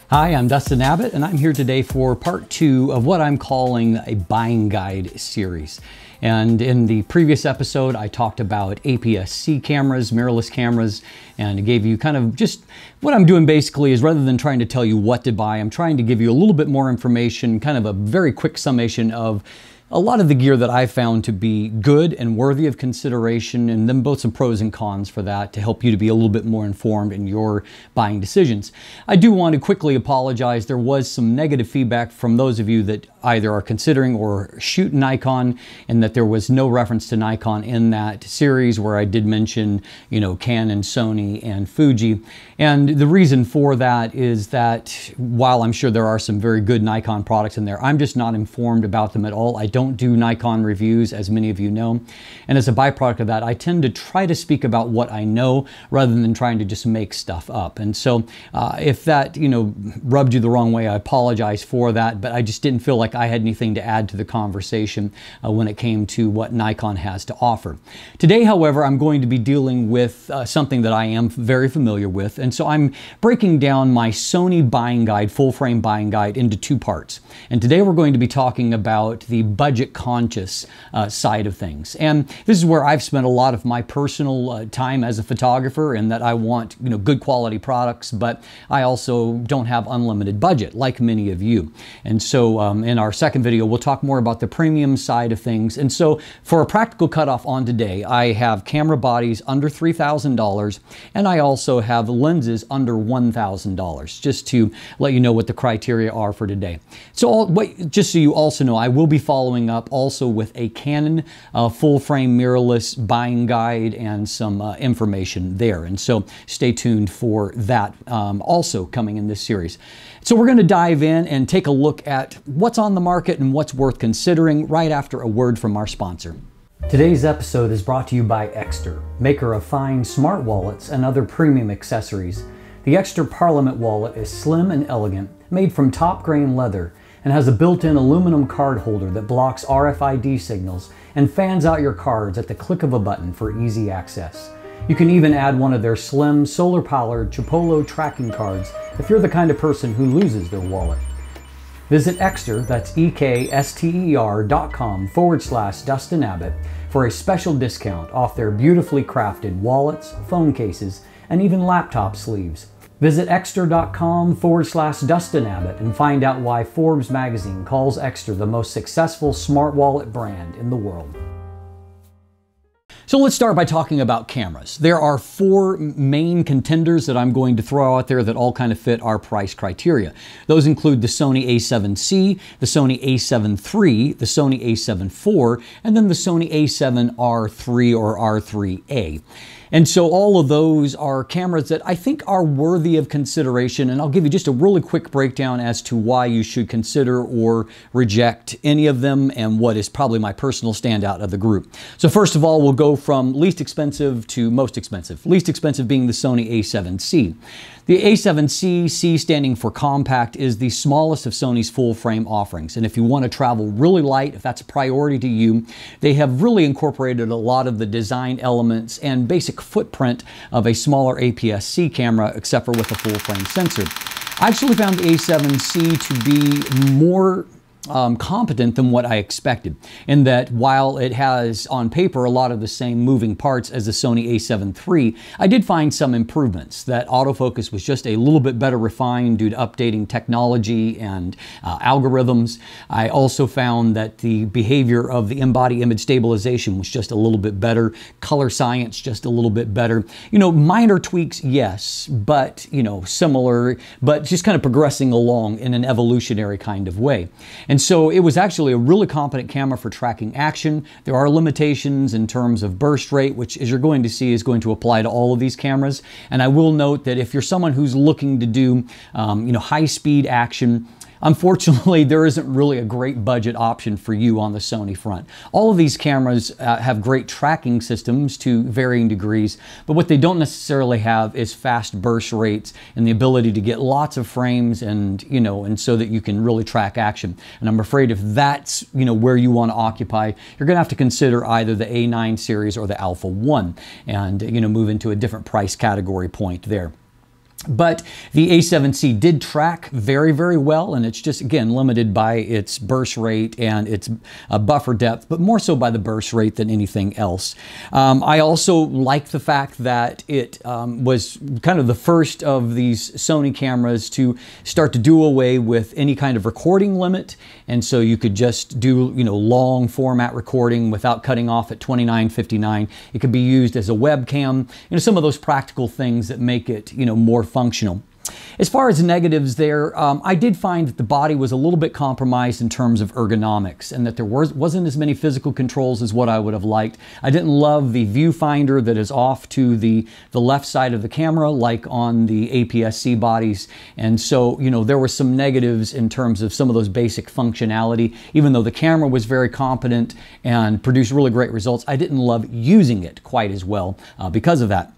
Hi, I'm Dustin Abbott, and I'm here today for part 2 of what I'm calling a buying guide series. And in the previous episode, I talked about APS-C cameras, mirrorless cameras, and gave you kind of just what I'm doing basically is rather than trying to tell you what to buy, I'm trying to give you a little bit more information, kind of a very quick summation of a lot of the gear that I found to be good and worthy of consideration, and then both some pros and cons for that to help you to be a little bit more informed in your buying decisions. I do want to quickly apologize. There was some negative feedback from those of you that either are considering or shoot Nikon, and that there was no reference to Nikon in that series where I did mention, you know, Canon, Sony, and Fuji. And the reason for that is that while I'm sure there are some very good Nikon products in there, I'm just not informed about them at all. I don't do Nikon reviews, as many of you know. And as a byproduct of that, I tend to try to speak about what I know rather than trying to just make stuff up. And so if that, you know, rubbed you the wrong way, I apologize for that, but I just didn't feel like I had anything to add to the conversation when it came to what Nikon has to offer. Today, however, I'm going to be dealing with something that I am very familiar with. And so I'm breaking down my Sony buying guide, full frame buying guide, into 2 parts. And today we're going to be talking about the budget conscious side of things. And this is where I've spent a lot of my personal time as a photographer, and that I want, you know, good quality products, but I also don't have unlimited budget like many of you. And so in our second video, we'll talk more about the premium side of things. And so for a practical cutoff on today, I have camera bodies under $3,000, and I also have lenses under $1,000, just to let you know what the criteria are for today. So just so you also know, I will be following up also with a Canon full frame mirrorless buying guide and some information there. And so stay tuned for that also coming in this series. So we're going to dive in and take a look at what's on the market and what's worth considering right after a word from our sponsor. Today's episode is brought to you by Exter, maker of fine smart wallets and other premium accessories. The Exter Parliament wallet is slim and elegant, made from top grain leather, and has a built-in aluminum card holder that blocks RFID signals and fans out your cards at the click of a button for easy access. You can even add one of their slim, solar-powered Chipolo tracking cards if you're the kind of person who loses their wallet. Visit Exter, that's ekster.com/Dustin Abbott for a special discount off their beautifully crafted wallets, phone cases, and even laptop sleeves. Visit ekster.com/Dustin Abbott and find out why Forbes magazine calls Exter the most successful smart wallet brand in the world. So let's start by talking about cameras. There are 4 main contenders that I'm going to throw out there that all kind of fit our price criteria. Those include the Sony a7C, the Sony a7 III, the Sony a7 IV, and then the Sony a7 R3 or R3A. And so all of those are cameras that I think are worthy of consideration, and I'll give you just a really quick breakdown as to why you should consider or reject any of them and what is probably my personal standout of the group. So first of all, we'll go from least expensive to most expensive. Least expensive being the Sony a7C. The a7C, C standing for compact, is the smallest of Sony's full frame offerings. And if you want to travel really light, if that's a priority to you, they have really incorporated a lot of the design elements and basic footprint of a smaller APS-C camera, except for with a full frame sensor. I actually found the a7C to be more competent than what I expected, in that while it has on paper a lot of the same moving parts as the Sony a7 III, I did find some improvements. That autofocus was just a little bit better refined due to updating technology and algorithms. I also found that the behavior of the in-body image stabilization was just a little bit better. Color science just a little bit better. You know, minor tweaks, yes, but, you know, similar, but just kind of progressing along in an evolutionary kind of way. And so it was actually a really competent camera for tracking action. There are limitations in terms of burst rate, which, as you're going to see, is going to apply to all of these cameras. And I will note that if you're someone who's looking to do, you know, high-speed action, unfortunately, there isn't really a great budget option for you on the Sony front. All of these cameras have great tracking systems to varying degrees, but what they don't necessarily have is fast burst rates and the ability to get lots of frames and, you know, and so that you can really track action. And I'm afraid if that's, you know, where you want to occupy, you're going to have to consider either the A9 series or the Alpha 1 and, you know, move into a different price category point there. But the A7C did track very, very well, and it's just, again, limited by its burst rate and its buffer depth, but more so by the burst rate than anything else. I also like the fact that it was kind of the first of these Sony cameras to start to do away with any kind of recording limit, and so you could just do, you know, long format recording without cutting off at 29:59. It could be used as a webcam, you know, some of those practical things that make it, you know, more functional. As far as negatives there, I did find that the body was a little bit compromised in terms of ergonomics, and that there wasn't as many physical controls as what I would have liked. I didn't love the viewfinder that is off to the left side of the camera, like on the APS-C bodies. And so, you know, there were some negatives in terms of some of those basic functionality. Even though the camera was very competent and produced really great results, I didn't love using it quite as well because of that.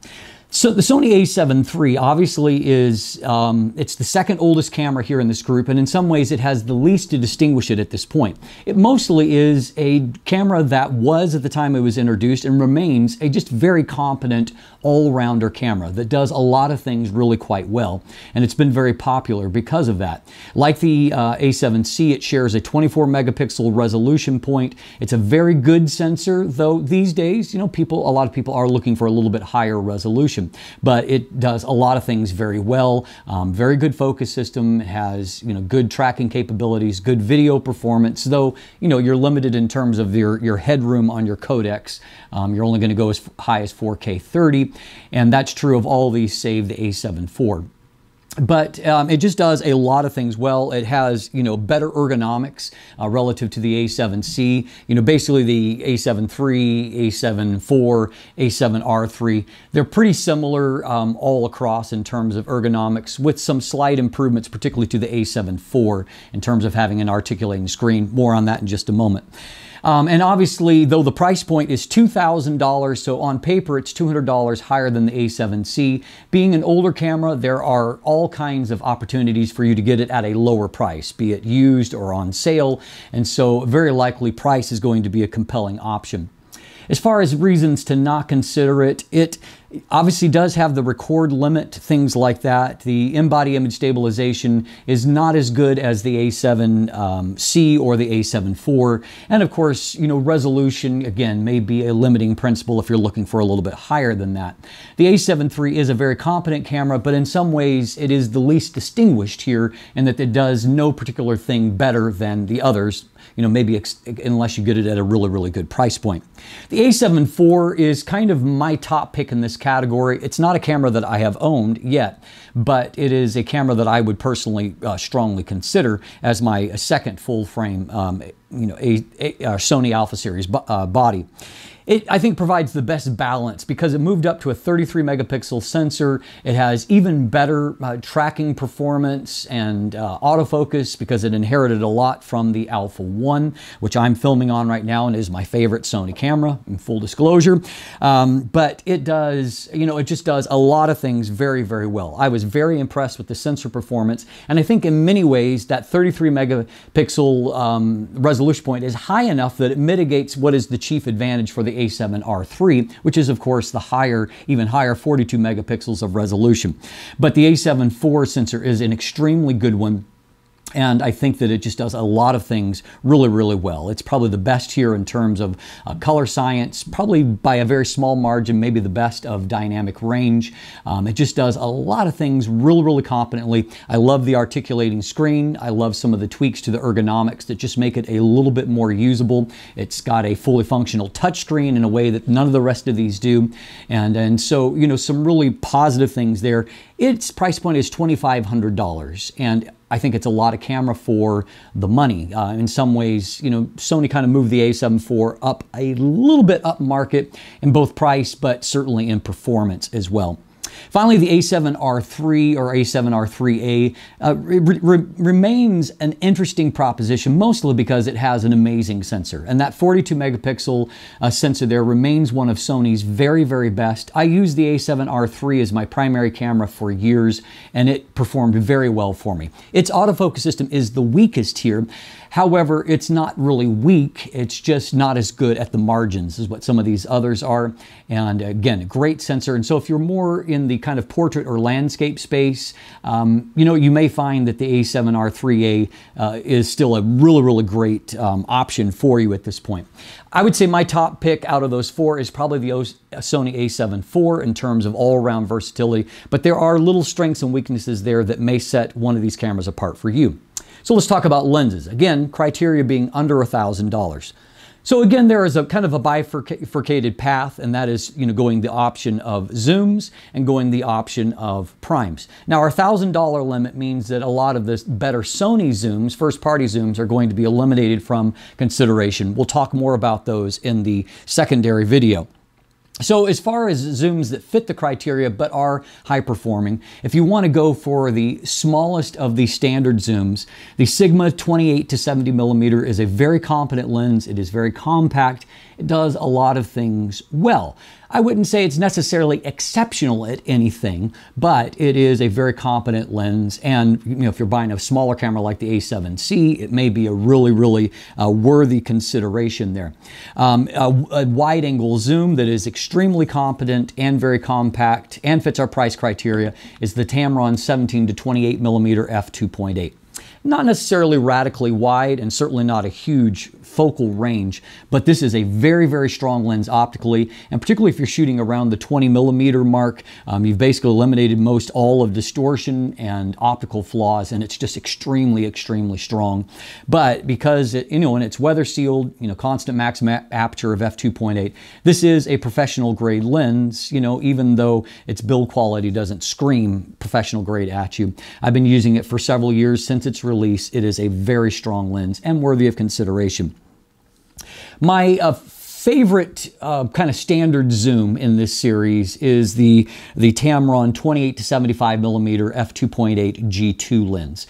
So the Sony a7 III obviously is, it's the second oldest camera here in this group, and in some ways it has the least to distinguish it at this point. It mostly is a camera that was, at the time it was introduced, and remains a just very competent all-rounder camera that does a lot of things really quite well, and it's been very popular because of that. Like the A7C, it shares a 24 megapixel resolution point. It's a very good sensor, though these days, you know, a lot of people are looking for a little bit higher resolution. But it does a lot of things very well. Very good focus system, has, you know, good tracking capabilities, good video performance, though, you know, you're limited in terms of your headroom on your codecs. You're only going to go as high as 4K 30, and that's true of all these save the A7 IV. But it just does a lot of things well. It has, you know, better ergonomics relative to the A7C. You know, basically the A7 III, A7 IV, A7R III, they're pretty similar all across in terms of ergonomics, with some slight improvements, particularly to the A7 IV in terms of having an articulating screen. More on that in just a moment. And obviously, though the price point is $2,000, so on paper it's $200 higher than the A7C. Being an older camera, there are all kinds of opportunities for you to get it at a lower price, be it used or on sale, and so very likely price is going to be a compelling option. As far as reasons to not consider it, it obviously does have the record limit, things like that. The in-body image stabilization is not as good as the A7C or the A7 IV. And of course, you know, resolution, again, may be a limiting principle if you're looking for a little bit higher than that. The A7 III is a very competent camera, but in some ways it is the least distinguished here in that it does no particular thing better than the others. You know, maybe unless you get it at a really, really good price point. The A7 IV is kind of my top pick in this category. It's not a camera that I have owned yet, but it is a camera that I would personally strongly consider as my second full frame, you know, Sony Alpha Series body. It, I think, provides the best balance because it moved up to a 33 megapixel sensor. It has even better tracking performance and autofocus because it inherited a lot from the Alpha 1, which I'm filming on right now and is my favorite Sony camera, in full disclosure. But it does, you know, it just does a lot of things very, very well. I was very impressed with the sensor performance, and I think in many ways that 33 megapixel resolution point is high enough that it mitigates what is the chief advantage for the A7R III, which is of course the higher, even higher 42 megapixels of resolution. But the A7 IV sensor is an extremely good one. And I think that it just does a lot of things really, really well. It's probably the best here in terms of color science, probably by a very small margin, maybe the best of dynamic range. It just does a lot of things really, really competently. I love the articulating screen. I love some of the tweaks to the ergonomics that just make it a little bit more usable. It's got a fully functional touchscreen in a way that none of the rest of these do. And so, you know, some really positive things there. Its price point is $2,500, and I think it's a lot of camera for the money. In some ways, you know, Sony kind of moved the A7 IV up a little bit up market in both price, but certainly in performance as well. Finally, the A7R III or A7R3A remains an interesting proposition, mostly because it has an amazing sensor. And that 42 megapixel sensor there remains one of Sony's very, very best. I used the A7R III as my primary camera for years, and it performed very well for me. Its autofocus system is the weakest here. However, it's not really weak. It's just not as good at the margins as what some of these others are. And again, a great sensor. And so if you're more in the kind of portrait or landscape space, you know, you may find that the A7R3A is still a really, really great option for you at this point. I would say my top pick out of those four is probably the Sony A7 IV in terms of all-around versatility, but there are little strengths and weaknesses there that may set one of these cameras apart for you. So let's talk about lenses. Again, criteria being under $1,000. So again, there is a kind of a bifurcated path, and that is, you know, going the option of zooms and going the option of primes. Now, our $1,000 limit means that a lot of the better Sony zooms, first-party zooms, are going to be eliminated from consideration. We'll talk more about those in the secondary video. So as far as zooms that fit the criteria but are high performing, if you want to go for the smallest of the standard zooms, the Sigma 28 to 70 millimeter is a very competent lens. It is very compact. It does a lot of things well. I wouldn't say it's necessarily exceptional at anything, but it is a very competent lens. And you know, if you're buying a smaller camera like the A7C, it may be a really, really worthy consideration there. A wide-angle zoom that is extremely competent and very compact and fits our price criteria is the Tamron 17 to 28 millimeter f2.8. Not necessarily radically wide and certainly not a huge focal range, but this is a very, very strong lens optically, and particularly if you're shooting around the 20 millimeter mark, you've basically eliminated most all of distortion and optical flaws, and it's just extremely, extremely strong. But because it, you know, and it's weather sealed, you know, constant maximum aperture of f2.8, this is a professional grade lens, you know, even though its build quality doesn't scream professional grade at you. I've been using it for several years since its release. It is a very strong lens and worthy of consideration. My favorite kind of standard zoom in this series is the Tamron 28 to 75 millimeter f2.8 G2 lens.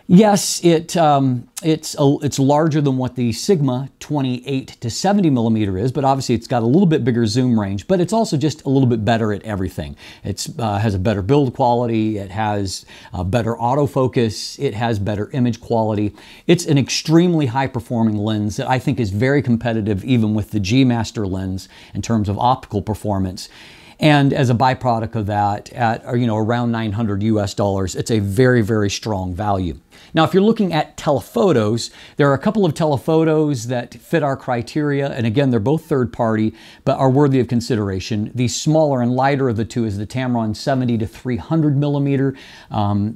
Yes, it's larger than what the Sigma 28 to 70 millimeter is, but obviously it's got a little bit bigger zoom range, but it's also just a little bit better at everything. It has a better build quality, it has better autofocus, it has better image quality. It's an extremely high performing lens that I think is very competitive even with the G Master lens in terms of optical performance. And as a byproduct of that, at around $900 US, it's a very, very strong value. Now, if you're looking at telephotos, there are a couple of telephotos that fit our criteria, and again, they're both third-party, but are worthy of consideration. The smaller and lighter of the two is the Tamron 70 to 300 millimeter,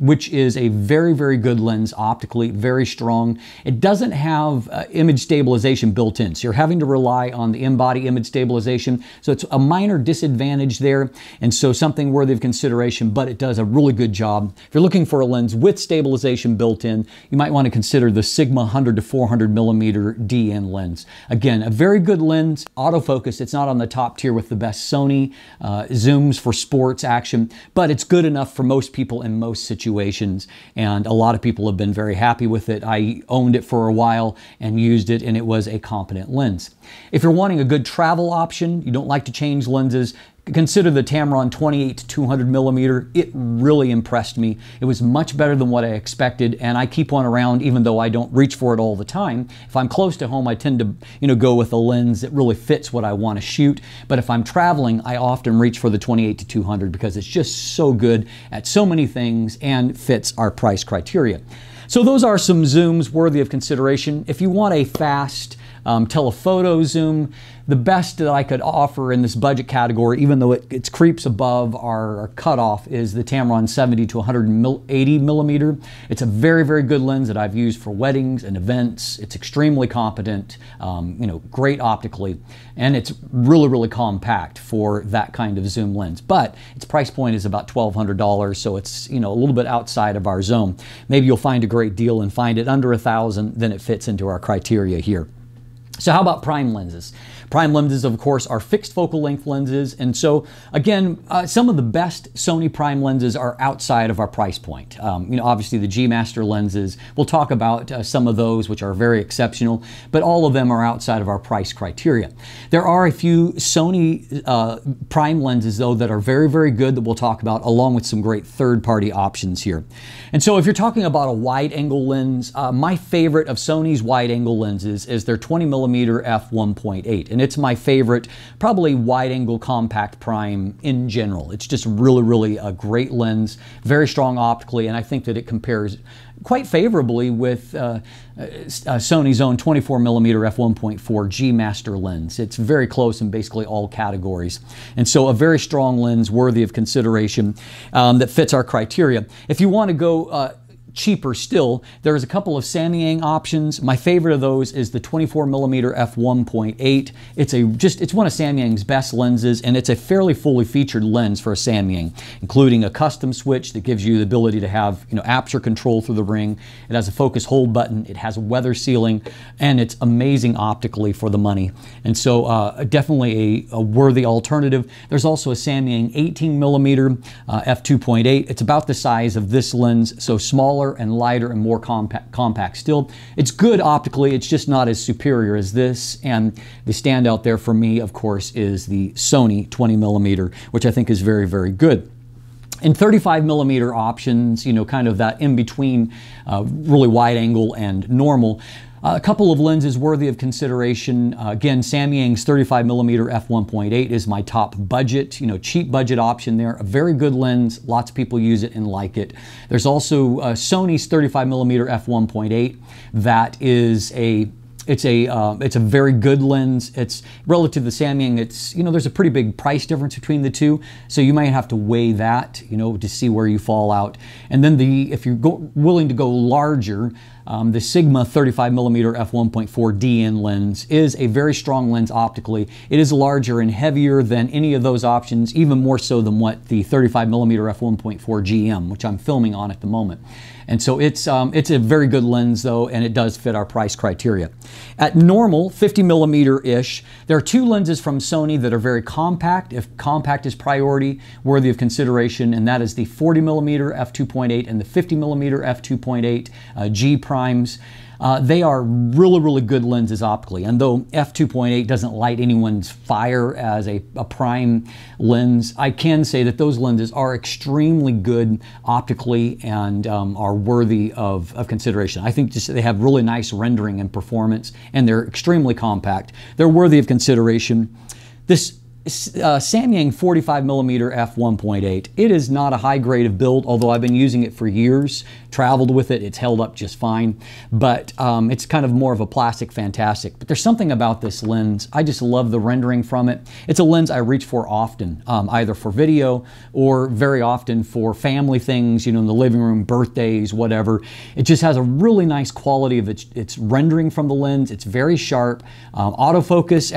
which is a very, very good lens optically, very strong. It doesn't have image stabilization built in, so you're having to rely on the in-body image stabilization, so it's a minor disadvantage there, and so something worthy of consideration, but it does a really good job. If you're looking for a lens with stabilization built in, you might want to consider the Sigma 100 to 400 millimeter DN lens. Again, a very good lens, autofocus. It's not on the top tier with the best Sony zooms for sports action, but it's good enough for most people in most situations, and a lot of people have been very happy with it. I owned it for a while and used it, and it was a competent lens. If you're wanting a good travel option, you don't like to change lenses, consider the Tamron 28 to 200 millimeter. It really impressed me. It was much better than what I expected, and I keep one around even though I don't reach for it all the time. If I'm close to home, I tend to go with a lens that really fits what I want to shoot. But if I'm traveling, I often reach for the 28 to 200 because it's just so good at so many things and fits our price criteria. So those are some zooms worthy of consideration. If you want a fast telephoto zoom, the best that I could offer in this budget category, even though it creeps above our cutoff, is the Tamron 70 to 180 millimeter. It's a very, very good lens that I've used for weddings and events. It's extremely competent, great optically, and it's really, really compact for that kind of zoom lens. But its price point is about $1,200, so it's a little bit outside of our zone. Maybe you'll find a great deal and find it under $1,000, then it fits into our criteria here. So how about prime lenses? Prime lenses, of course, are fixed focal length lenses. And so, again, some of the best Sony prime lenses are outside of our price point. Obviously the G Master lenses, we'll talk about some of those, which are very exceptional, but all of them are outside of our price criteria. There are a few Sony prime lenses, though, that are very, very good that we'll talk about, along with some great third-party options here. And so if you're talking about a wide-angle lens, my favorite of Sony's wide-angle lenses is their 20mm f1.8. And it's my favorite, probably wide-angle compact prime in general. It's just really a great lens, very strong optically, and I think that it compares quite favorably with Sony's own 24mm f1.4 G Master lens. It's very close in basically all categories. And so a very strong lens worthy of consideration that fits our criteria. If you want to go cheaper still, there's a couple of Samyang options. My favorite of those is the 24mm f1.8. It's one of Samyang's best lenses, and it's a fairly fully featured lens for a Samyang, including a custom switch that gives you the ability to have aperture control through the ring. It has a focus hold button. It has weather sealing, and it's amazing optically for the money. And so definitely a worthy alternative. There's also a Samyang 18mm f2.8. It's about the size of this lens, so smaller and lighter and more compact still. It's good optically, it's just not as superior as this. And the standout there for me, of course, is the Sony 20mm, which I think is very, very good. In 35mm options, kind of that in between really wide angle and normal, a couple of lenses worthy of consideration. Again, Samyang's 35mm f1.8 is my top budget, cheap budget option there. A very good lens. Lots of people use it and like it. There's also Sony's 35mm f1.8 that is it's a very good lens. It's relative to Samyang. It's there's a pretty big price difference between the two, so you might have to weigh that to see where you fall out. And then if you're willing to go larger, the Sigma 35mm f1.4 DN lens is a very strong lens optically. It is larger and heavier than any of those options, even more so than what the 35mm f1.4 GM, which I'm filming on at the moment. And so it's a very good lens though, and it does fit our price criteria. At normal, 50mm-ish, there are two lenses from Sony that are very compact, if compact is priority, worthy of consideration, and that is the 40mm f2.8 and the 50mm f2.8 G primes. They are really good lenses optically, and though f2.8 doesn't light anyone's fire as a prime lens, I can say that those lenses are extremely good optically and are worthy of consideration. I think just they have really nice rendering and performance, and they're extremely compact. They're worthy of consideration. This Samyang 45mm f1.8, it is not a high grade of build, although I've been using it for years, traveled with it, it's held up just fine, but it's kind of more of a plastic fantastic. But there's something about this lens, I just love the rendering from it. It's a lens I reach for often, either for video or very often for family things, in the living room, birthdays, whatever. It just has a really nice quality of its rendering from the lens. It's very sharp. Autofocus,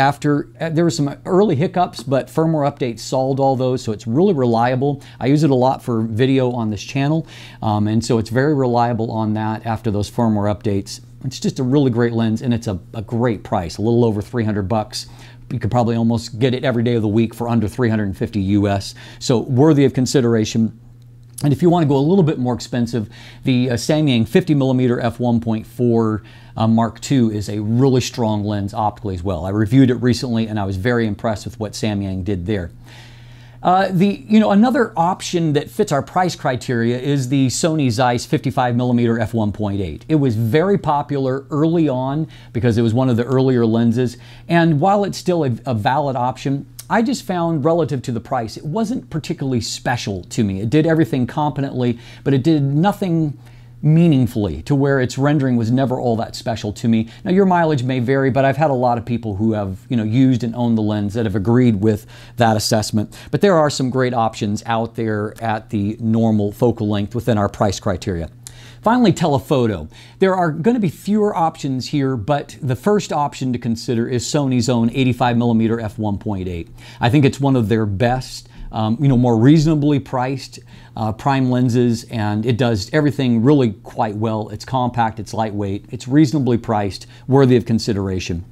there were some early hiccups, but firmware updates solved all those, so it's really reliable. I use it a lot for video on this channel, and so it's very reliable on that after those firmware updates. It's just a really great lens, and it's a great price, a little over 300 bucks. You could probably almost get it every day of the week for under 350 US, so worthy of consideration. And if you want to go a little bit more expensive, the Samyang 50mm f1.4 Mark II is a really strong lens optically as well. I reviewed it recently and I was very impressed with what Samyang did there. Another option that fits our price criteria is the Sony Zeiss 55mm f1.8. It was very popular early on because it was one of the earlier lenses, and while it's still a valid option, I just found relative to the price, it wasn't particularly special to me. It did everything competently, but it did nothing meaningfully to where its rendering was never all that special to me. Now your mileage may vary, but I've had a lot of people who have used and owned the lens that have agreed with that assessment. But there are some great options out there at the normal focal length within our price criteria. Finally, telephoto. There are going to be fewer options here, but the first option to consider is Sony's own 85mm f1.8. I think it's one of their best, more reasonably priced prime lenses, and it does everything really quite well. It's compact, it's lightweight, it's reasonably priced, worthy of consideration.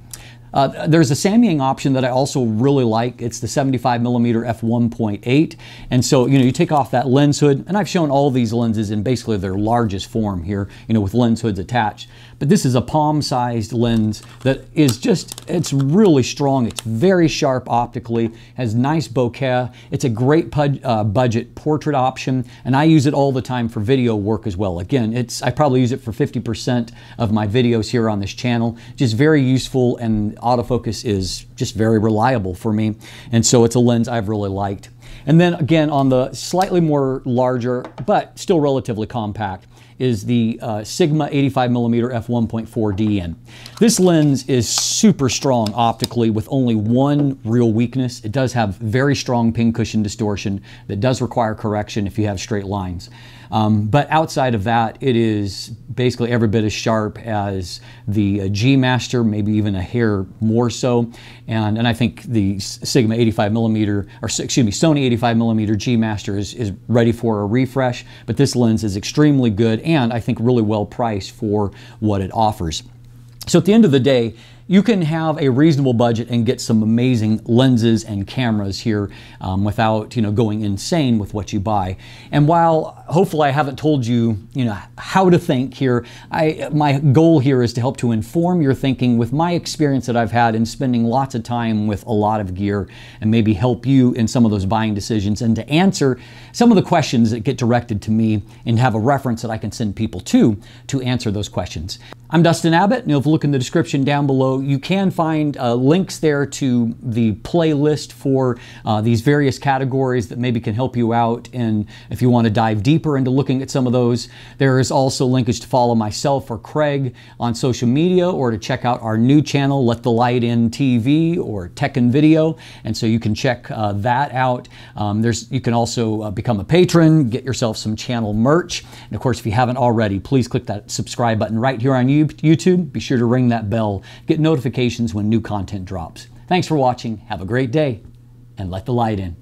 There's a Samyang option that I also really like. It's the 75mm f1.8. And so, you take off that lens hood, and I've shown all these lenses in basically their largest form here, with lens hoods attached. But this is a palm-sized lens that is it's really strong. It's very sharp optically, has nice bokeh. It's a great budget portrait option, and I use it all the time for video work as well. Again, I probably use it for 50% of my videos here on this channel. Just very useful, and autofocus is just very reliable for me. And so it's a lens I've really liked. And then again, on the slightly more larger, but still relatively compact, is the Sigma 85mm f1.4D. And this lens is super strong optically with only one real weakness. It does have very strong pincushion distortion that does require correction if you have straight lines. But outside of that, it is basically every bit as sharp as the G Master, maybe even a hair more so. And I think the Sigma 85mm, or excuse me, Sony 85mm G Master is ready for a refresh. But this lens is extremely good, and I think really well priced for what it offers. So at the end of the day, you can have a reasonable budget and get some amazing lenses and cameras here without going insane with what you buy. And while hopefully I haven't told you how to think here, my goal here is to help to inform your thinking with my experience that I've had in spending lots of time with a lot of gear, and maybe help you in some of those buying decisions, and to answer some of the questions that get directed to me, and have a reference that I can send people to answer those questions. I'm Dustin Abbott, and if you look in the description down below, you can find links there to the playlist for these various categories that maybe can help you out. And if you want to dive deeper into looking at some of those, there is also linkage to follow myself or Craig on social media, or to check out our new channel, Let the Light In TV, or Tech and Video. And so you can check that out. You can also become a patron, get yourself some channel merch. And of course, if you haven't already, please click that subscribe button right here on YouTube. Be sure to ring that bell, get notifications when new content drops. Thanks for watching, have a great day, and let the light in.